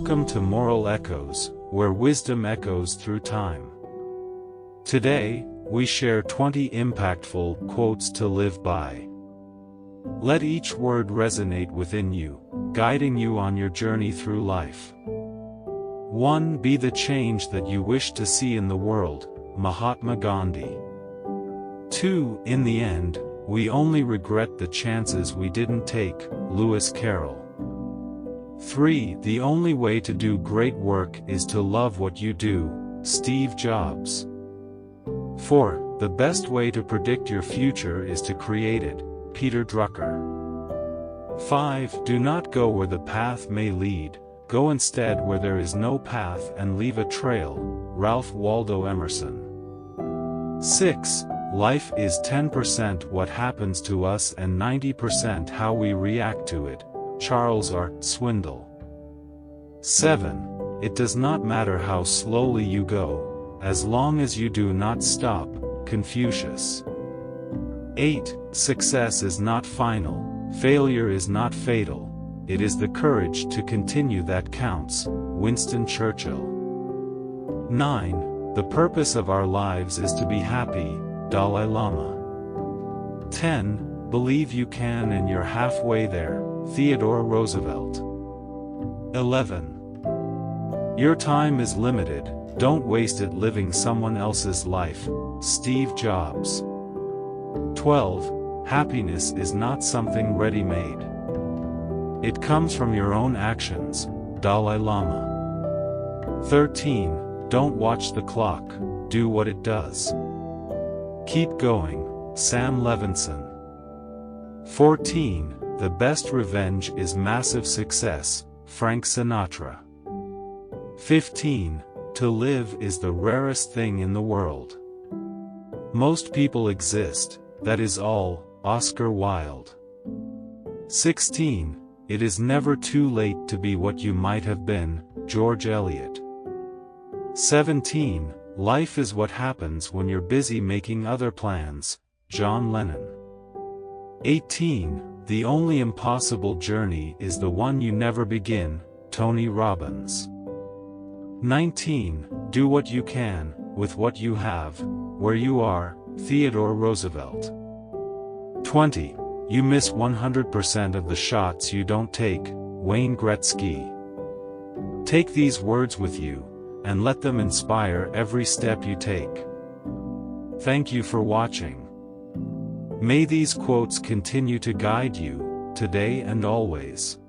Welcome to Moral Echoes, where wisdom echoes through time. Today, we share 20 impactful quotes to live by. Let each word resonate within you, guiding you on your journey through life. 1. Be the change that you wish to see in the world, Mahatma Gandhi. 2. In the end, we only regret the chances we didn't take, Lewis Carroll. 3. The only way to do great work is to love what you do, Steve Jobs. 4. The best way to predict your future is to create it, Peter Drucker. 5. Do not go where the path may lead, go instead where there is no path and leave a trail, Ralph Waldo Emerson. 6. Life is 10% what happens to us and 90% how we react to it, Charles R. Swindoll. 7. It does not matter how slowly you go, as long as you do not stop, Confucius. 8. Success is not final, failure is not fatal, it is the courage to continue that counts, Winston Churchill. 9. The purpose of our lives is to be happy, Dalai Lama. 10. Believe you can and you're halfway there, Theodore Roosevelt. 11. Your time is limited, don't waste it living someone else's life, Steve Jobs. 12. Happiness is not something ready-made. It comes from your own actions, Dalai Lama. 13. Don't watch the clock, do what it does. Keep going, Sam Levinson. 14. The best revenge is massive success, Frank Sinatra. 15. To live is the rarest thing in the world. Most people exist, that is all, Oscar Wilde. 16. It is never too late to be what you might have been, George Eliot. 17. Life is what happens when you're busy making other plans, John Lennon. 18. The only impossible journey is the one you never begin, Tony Robbins. 19. Do what you can, with what you have, where you are, Theodore Roosevelt. 20. You miss 100% of the shots you don't take, Wayne Gretzky. Take these words with you, and let them inspire every step you take. Thank you for watching. May these quotes continue to guide you, today and always.